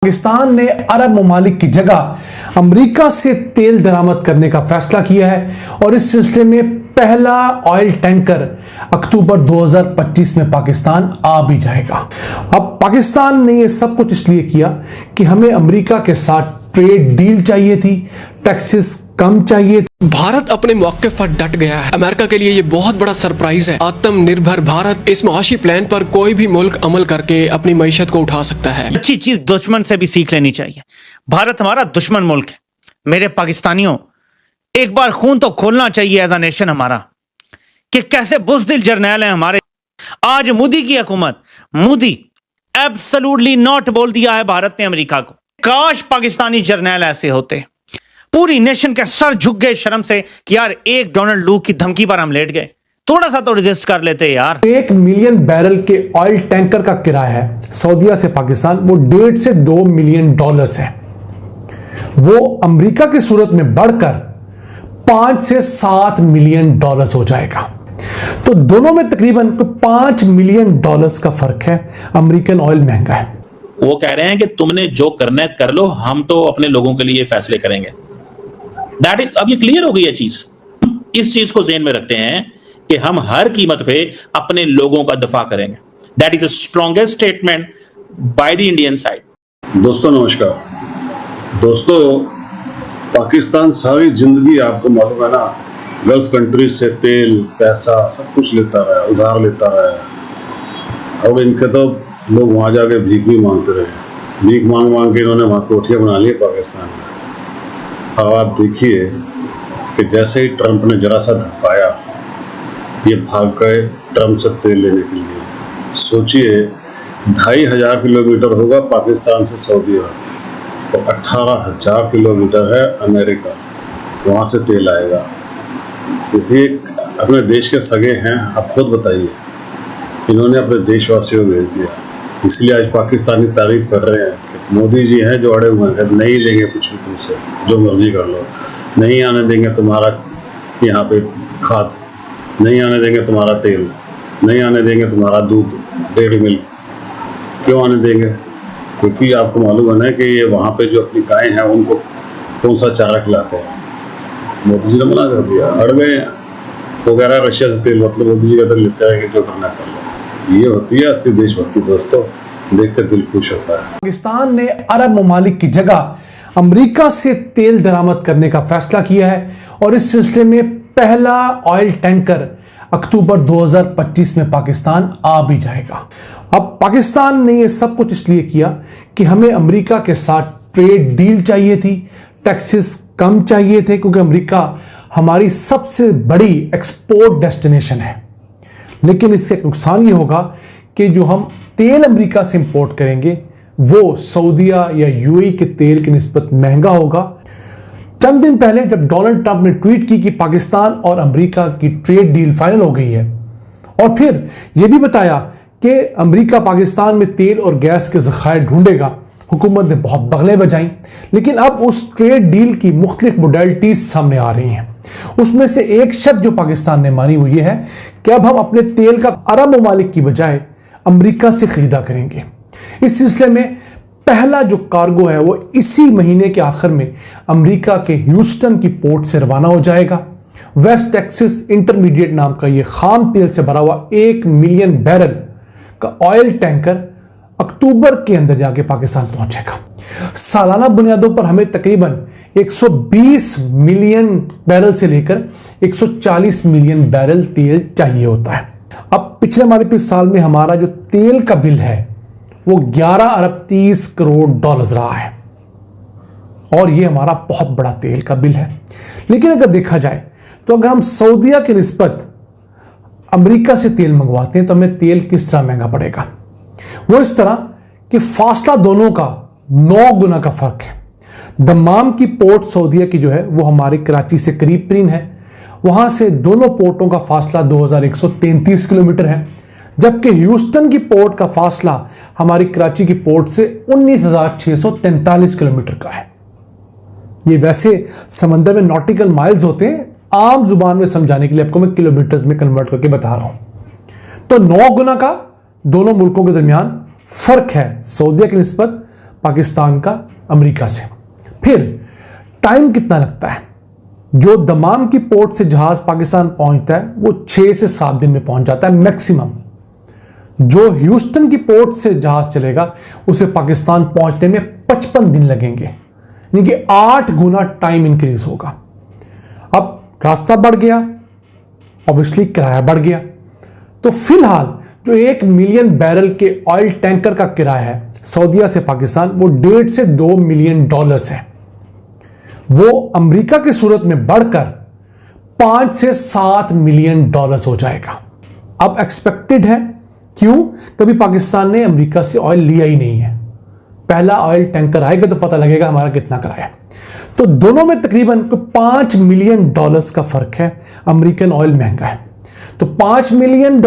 पाकिस्तान ने अरब ममालिक की जगह अमेरिका से तेल दरामद करने का फैसला किया है और इस सिलसिले में पहला ऑयल टैंकर अक्टूबर 2025 में पाकिस्तान आ भी जाएगा। अब पाकिस्तान ने यह सब कुछ इसलिए किया कि हमें अमेरिका के साथ ट्रेड डील चाहिए थी, टैक्सेस कम चाहिए। भारत अपने मौक़िफ़ पर डट गया है। अमेरिका के लिए ये बहुत बड़ा सरप्राइज है। आत्मनिर्भर भारत इस मुआशी प्लान पर कोई भी मुल्क अमल करके अपनी मईशत को उठा सकता है। अच्छी चीज दुश्मन से भी सीख लेनी चाहिए। भारत हमारा दुश्मन मुल्क है। मेरे पाकिस्तानियों, एक बार खून तो खोलना चाहिए एज अ नेशन हमारा, कि कैसे बुज़दिल जर्नैल हैं हमारे। आज मोदी की हुकूमत, मोदी एब्सोल्युटली नॉट बोल दिया है भारत ने अमेरिका को। काश पाकिस्तानी जर्नैल ऐसे होते, पूरी नेशन के सर झुक गए शर्म से कि यार एक डोनाल्ड लू की धमकी पर हम लेट गए, थोड़ा सा तो रेजिस्ट कर लेते यार। 1 मिलियन बैरल के ऑयल टैंकर का किराया है सऊदीया से पाकिस्तान, वो $1.5 से $2 मिलियन है। वो अमेरिका की सूरत में बढ़कर $5 से $7 मिलियन हो जाएगा। तो दोनों में तकरीबन $5 मिलियन का फर्क है। अमेरिकन ऑयल महंगा है। वो कह रहे हैं कि तुमने जो करना है कर लो, हम तो अपने लोगों के लिए फैसले करेंगे। दैट इज, अब ये क्लियर हो गई है चीज। इस चीज को ज़हन में रखते हैं कि हम हर कीमत पे अपने लोगों का दफा करेंगे। That is the strongest statement by the Indian side. दोस्तों नमस्कार। दोस्तों, पाकिस्तान सारी जिंदगी आपको मालूम है ना, गल्फ कंट्री से तेल पैसा सब कुछ लेता रहा, उधार लेता रहा। अब इनके तो लोग वहाँ जाके भीख भी मांगते रहे। भीख मांग मांग के इन्होंने वहाँ कोठियाँ बना ली पाकिस्तान में। अब आप देखिए कि जैसे ही ट्रंप ने जरा सा धक्काया, ये भाग गए ट्रंप से तेल लेने के लिए। सोचिए 2500 किलोमीटर होगा पाकिस्तान से सऊदीया, तो 18,000 किलोमीटर है अमेरिका, वहाँ से तेल आएगा। इसलिए अपने देश के सगे हैं, आप खुद बताइए, इन्होंने अपने देशवासियों को भेज दिया। इसलिए आज पाकिस्तानी तारीफ कर रहे हैं कि मोदी जी हैं जो अड़े हुए हैं, नहीं देंगे कुछ भी तुमसे, जो मर्जी कर लो, नहीं आने देंगे तुम्हारा यहाँ पे खाद, नहीं आने देंगे तुम्हारा तेल, नहीं आने देंगे तुम्हारा दूध, डेयरी मिल्क। क्यों आने देंगे? क्योंकि आपको मालूम है ना कि ये वहाँ पे जो अपनी गायें हैं उनको कौन सा चारा खिलाते हैं। मोदी जी ने मना कर दिया, अड़ गए हैं। वो कह रहा है रशिया से तेल, मतलब मोदी जी का तेल लेते रहेंगे, जो करना कर लो। ये होती है असली देशभक्ति दोस्तों, देख कर दिल खुश होता है। पाकिस्तान ने अरब ममालिक की जगह अमेरिका से तेल दरामद करने का फैसला किया है और इस सिलसिले में पहला ऑयल टैंकर अक्टूबर 2025 में पाकिस्तान आ भी जाएगा। अब पाकिस्तान ने यह सब कुछ इसलिए किया कि हमें अमेरिका के साथ ट्रेड डील चाहिए थी, टैक्सेस कम चाहिए थे, क्योंकि अमेरिका हमारी सबसे बड़ी एक्सपोर्ट डेस्टिनेशन है। लेकिन इससे एक नुकसान ये होगा कि जो हम तेल अमेरिका से इंपोर्ट करेंगे वो सऊदीया या यूएई के तेल की निस्बत महंगा होगा। चंद दिन पहले जब डोनाल्ड ट्रंप ने ट्वीट की कि पाकिस्तान और अमेरिका की ट्रेड डील फाइनल हो गई है, और फिर यह भी बताया कि अमेरिका पाकिस्तान में तेल और गैस के ज़खायर ढूंढेगा, हुकूमत ने बहुत बगलें बजाई। लेकिन अब उस ट्रेड डील की मुख्तलिफ मोडेलिटीज सामने आ रही हैं। उसमें से एक शर्त जो पाकिस्तान ने मानी वो ये है कि अब हम अपने तेल का अरब ममालिक की बजाय अमेरिका से खरीदा करेंगे। इस सिलसिले में पहला जो कार्गो है वो इसी महीने के आखिर में अमेरिका के ह्यूस्टन की पोर्ट से रवाना हो जाएगा। वेस्ट टेक्सास इंटरमीडिएट नाम का ये खाम तेल से भरा हुआ 1 मिलियन बैरल का ऑयल टैंकर अक्टूबर के अंदर जाके पाकिस्तान पहुंचेगा। सालाना बुनियादों पर हमें तकरीबन 120 मिलियन बैरल से लेकर 140 मिलियन बैरल तेल चाहिए होता है। अब पिछले मालिकी साल में हमारा जो तेल का बिल है वो 11 अरब 30 करोड़ डॉलर रहा है, और ये हमारा बहुत बड़ा तेल का बिल है। लेकिन अगर देखा जाए तो अगर हम सऊदीया की निस्बत अमेरिका से तेल मंगवाते हैं तो हमें तेल किस तरह महंगा पड़ेगा। वो इस तरह कि फासला दोनों का 9 गुना का फर्क है। दम्माम की पोर्ट सऊदीया की जो है वो हमारे कराची से करीब तरीन है। वहां से दोनों पोर्टों का फासला 2133 किलोमीटर है, जबकि ह्यूस्टन की पोर्ट का फासला हमारी कराची की पोर्ट से 19,643 किलोमीटर का है। ये वैसे समंदर में नॉटिकल माइल्स होते हैं, आम जुबान में समझाने के लिए आपको मैं किलोमीटर्स में कन्वर्ट करके बता रहा हूं। तो 9 गुना का दोनों मुल्कों के दरमियान फर्क है सऊदीया की निस्बत पाकिस्तान का अमेरिका से। फिर टाइम कितना लगता है? जो दमाम की पोर्ट से जहाज पाकिस्तान पहुंचता है वो 6 से 7 दिन में पहुंच जाता है मैक्सिमम। जो ह्यूस्टन की पोर्ट से जहाज चलेगा उसे पाकिस्तान पहुंचने में 55 दिन लगेंगे, यानी कि 8 गुना टाइम इंक्रीज होगा। अब रास्ता बढ़ गया, ऑब्वियसली किराया बढ़ गया। तो फिलहाल जो 1 मिलियन बैरल के ऑयल टैंकर का किराया है सऊदीया से पाकिस्तान, वो $1.5 से $2 मिलियन है। वो अमेरिका की सूरत में बढ़कर $5 से $7 मिलियन हो जाएगा। अब एक्सपेक्टेड है, क्यों? कभी पाकिस्तान ने अमेरिका से ऑयल लिया ही नहीं है। पहला ऑयल टैंकर आएगा तो पता लगेगा हमारा कितना किराया है। तो दोनों में तकरीबन $5 मिलियन का फर्क है। अमेरिकन ऑयल महंगा है, तो $5 मिलियन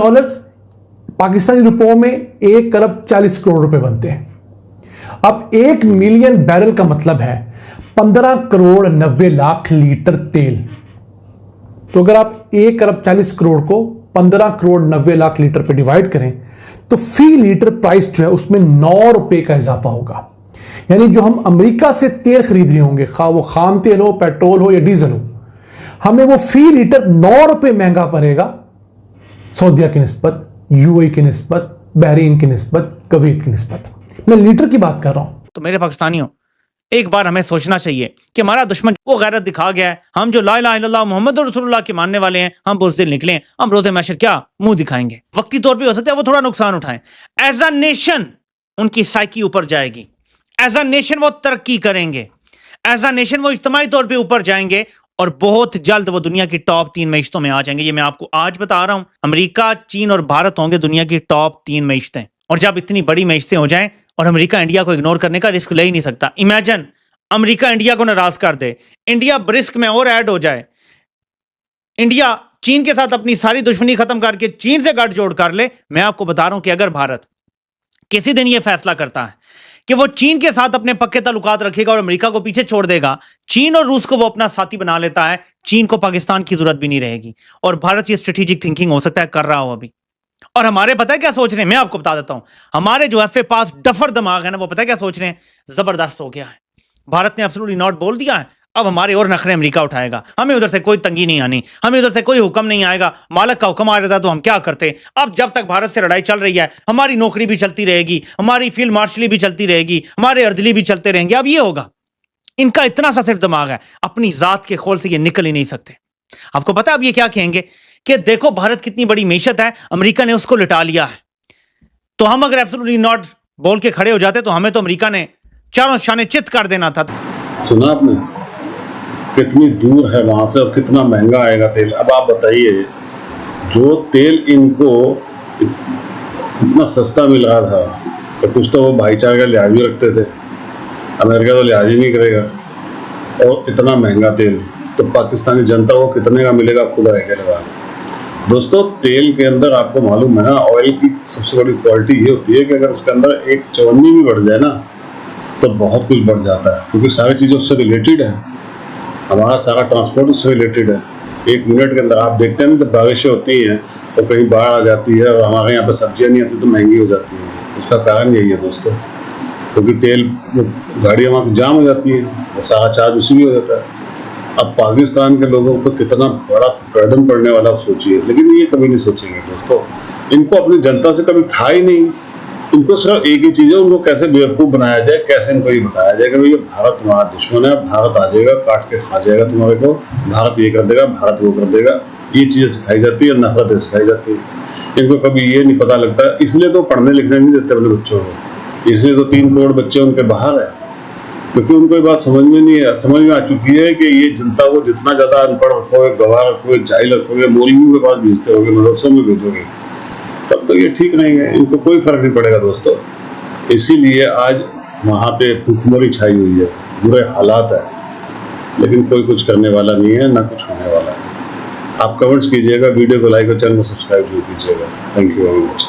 पाकिस्तानी रुपयों में 1 अरब 40 करोड़ रुपए बनते हैं। अब 1 मिलियन बैरल का मतलब है 15 करोड़ 90 लाख लीटर तेल। तो अगर आप 1 अरब 40 करोड़ को 15 करोड़ 90 लाख लीटर पे डिवाइड करें तो फी लीटर प्राइस जो है उसमें 9 रुपए का इजाफा होगा। यानी जो हम अमेरिका से तेल खरीद रहे होंगे, खा वो खाम तेल हो, पेट्रोल हो या डीजल हो, हमें वो फी लीटर 9 रुपए महंगा पड़ेगा सऊदीया की निस्बत, यूएई की निस्बत, बहरीन की निस्बत, कुवैत की निस्बत। मैं लीटर की बात कर रहा हूं। तो मेरे पाकिस्तानियों, एक बार हमें सोचना चाहिए कि हमारा दुश्मन वो गैरत दिखा गया है। हम जो ला इलाहा इल्लल्लाह मोहम्मद रसूलुल्लाह के मानने वाले हैं, हम बुज़दिल निकले, हम रोज़े महशर क्या मुंह दिखाएंगे? वक्ती तौर पे हो सकता है वो थोड़ा नुकसान उठाएं। एज अ नेशन उनकी साइकी ऊपर जाएगी, एज अ नेशन वो तरक्की करेंगे, एज अ नेशन वो इज्तिमाई तौर पर ऊपर जाएंगे और बहुत जल्द वो दुनिया की टॉप 3 मईशतों में आ जाएंगे। ये मैं आपको आज बता रहा हूं। अमेरिका, चीन और भारत होंगे दुनिया की टॉप 3 मईशतें। और जब इतनी बड़ी मईशतें हो जाएं और अमेरिका इंडिया को इग्नोर करने का रिस्क ले ही नहीं सकता। इमेजिन अमेरिका इंडिया को नाराज कर दे, इंडिया रिस्क में और ऐड हो जाए, इंडिया चीन के साथ अपनी सारी दुश्मनी खत्म करके चीन से गठजोड़ कर ले। मैं आपको बता रहा हूं कि अगर भारत किसी दिन यह फैसला करता है कि वो चीन के साथ अपने पक्के ताल्लुकात रखेगा और अमेरिका को पीछे छोड़ देगा, चीन और रूस को वो अपना साथी बना लेता है, चीन को पाकिस्तान की जरूरत भी नहीं रहेगी। और भारत ये स्ट्रेटेजिक थिंकिंग हो सकता है कर रहा हो अभी। और हमारे पता है क्या सोच रहे हैं? मैं आपको बता देता हूं। हमारे जो एफए पास डफर दिमाग है ना, वो पता है क्या सोच रहे हैं? जबरदस्त हो गया है, भारत ने एब्सोल्युटली नॉट बोल दिया है, अब हमारे और नखरे अमेरिका उठाएगा, हमें उधर से कोई तंगी नहीं आनी, हमें उधर से कोई हुक्म नहीं आएगा। मालिक का हुक्म आ रहा था तो हम क्या करते? अब जब तक भारत से लड़ाई चल रही है, हमारी नौकरी भी चलती रहेगी, हमारी फील्ड मार्शली भी चलती रहेगी, हमारे अर्दली भी चलते रहेंगे। अब ये होगा, इनका इतना सा सिर्फ दिमाग है, अपनी जात के खोल से ये निकल ही नहीं सकते। आपको पता है अब ये क्या कहेंगे कि देखो भारत कितनी बड़ी मैशत है, अमेरिका ने उसको लिटा लिया है। तो हम अगर एब्सोल्युटली नॉट बोल के खड़े हो जाते तो हमें तो अमेरिका ने चारों शाने चित कर देना था। सुना आपने कितनी दूर है वहां से और कितना महंगा आएगा तेल? अब आप बताइए, जो तेल इनको इतना सस्ता मिल रहा था तो कुछ तो वो भाईचारे का लिहाज भी रखते थे। अमेरिका तो लिहाज ही नहीं करेगा, और इतना महंगा तेल तो पाकिस्तानी जनता को कितने का मिलेगा खुद आएगा लगा। दोस्तों, तेल के अंदर आपको मालूम है ना, ऑयल की सबसे बड़ी क्वालिटी ये होती है कि अगर उसके अंदर एक चवन्नी भी बढ़ जाए ना तो बहुत कुछ बढ़ जाता है, क्योंकि सारी चीज़ें उससे रिलेटेड है। हमारा सारा ट्रांसपोर्ट उससे रिलेटेड है। 1 मिनट के अंदर आप देखते हैं ना, जब बारिशें होती हैं तो कहीं बाढ़ आ जाती है और हमारे यहाँ पे सब्जियाँ नहीं आती तो महंगी हो जाती है। उसका कारण यही है दोस्तों, क्योंकि तेल गाड़ियाँ वहाँ पर जाम हो जाती है, सारा चार्ज उसी भी हो जाता है। अब पाकिस्तान के लोगों पर कितना बड़ा बर्डन पड़ने वाला आप सोचिए, लेकिन ये कभी नहीं सोचेंगे दोस्तों। इनको अपनी जनता से कभी था ही नहीं। इनको सिर्फ एक ही चीज़ है, उनको कैसे बेवकूफ़ बनाया जाए, कैसे इनको ये बताया जाए कि भैया भारत तुम्हारा दुश्मन है, भारत आ जाएगा काट के खा जाएगा तुम्हारे को, भारत ये कर देगा, भारत वो कर देगा। ये चीज़ें सिखाई जाती है, नफरतें सिखाई जाती है। इनको कभी ये नहीं पता लगता, इसलिए तो पढ़ने लिखने नहीं देते अपने बच्चों को। इसलिए तो 3 करोड़ बच्चे उनके बाहर है, क्योंकि उनको ये बात समझ में आ चुकी है कि ये जनता को जितना ज़्यादा अनपढ़ रखोगे, गवाह रखोगे, जाहिल रखोगे, मौलवियों के पास भेजते होगे, मदरसों में भेजोगे, तब तो ये ठीक नहीं है। इनको कोई फर्क नहीं पड़ेगा दोस्तों। इसीलिए आज वहाँ पे भूखमरी छाई हुई है, बुरे हालात है, लेकिन कोई कुछ करने वाला नहीं है, ना कुछ होने वाला है। आप कमेंट्स कीजिएगा, वीडियो को लाइक और चैनल को सब्सक्राइब जरूर कीजिएगा। Thank you very much.